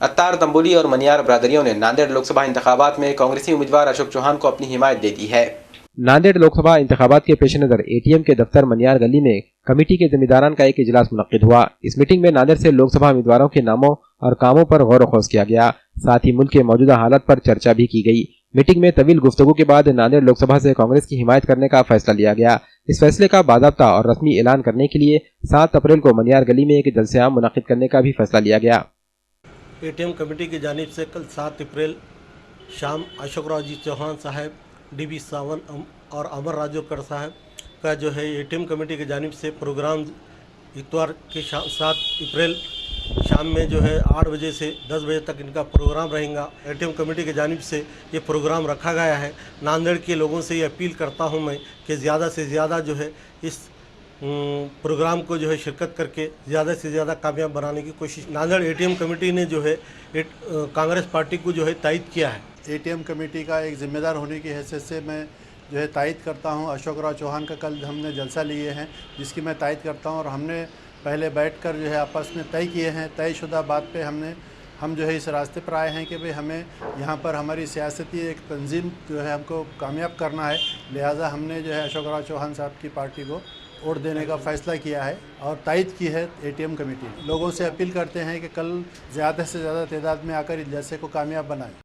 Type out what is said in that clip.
अत्तार, तंबोली और मनियार बिरादरियों ने नांदेड़ लोकसभा इंतखाबात में कांग्रेसी उम्मीदवार अशोक चौहान को अपनी हिमायत दे दी है। नांदेड़ लोकसभा इंतखाबात के पेश नजर एटीएम के दफ्तर मनियार गली में कमेटी के जिम्मेदारान का एक इजलास मुनक्किद हुआ। इस मीटिंग में नांदेड़ से लोकसभा उम्मीदवारों के नामों और कामों पर गौर खोज किया गया। साथ ही मुल्क के मौजूदा हालत पर चर्चा भी की गई। मीटिंग में तवील गुफ्तगू के बाद नांदेड़ लोकसभा से कांग्रेस की हिमायत करने का फैसला लिया गया। इस फैसले का बाज़ाब्ता और रस्मी ऐलान करने के लिए 7 अप्रैल को मनियार गली में एक जलसे आम मुनक्किद करने का भी फैसला लिया गया। एटीएम कमेटी की जानिब से कल 7 अप्रैल शाम अशोक राव जी चौहान साहब, डीबी सावन और अमर राजोकर साहब का जो है एटीएम कमेटी की जानिब से प्रोग्राम इतवार के 7 अप्रैल शाम में जो है 8 बजे से 10 बजे तक इनका प्रोग्राम रहेगा। एटीएम कमेटी की जानिब से ये प्रोग्राम रखा गया है। नांदेड़ के लोगों से ये अपील करता हूँ मैं कि ज़्यादा से ज़्यादा जो है इस प्रोग्राम को जो है शिरकत करके ज़्यादा से ज़्यादा कामयाब बनाने की कोशिश। नांदेड़ एटीएम कमेटी ने जो है कांग्रेस पार्टी को जो है तायद किया है। एटीएम कमेटी का एक ज़िम्मेदार होने की हैसियत से मैं जो है तायद करता हूं। अशोक राव चौहान का कल हमने जलसा लिए हैं, जिसकी मैं तायद करता हूं और हमने पहले बैठकर जो है आपस में तय किए हैं। तयशुदा बात पे हम जो है इस रास्ते पर आए हैं कि भाई हमें यहाँ पर हमारी सियासती एक तंजीम जो है हमको कामयाब करना है। लिहाजा हमने जो है अशोक राव चौहान साहब की पार्टी को वोट देने का फ़ैसला किया है और तायद की है एटीएम कमेटी ने। लोगों से अपील करते हैं कि कल ज़्यादा से ज़्यादा तादाद में आकर इस जलसे को कामयाब बनाएं।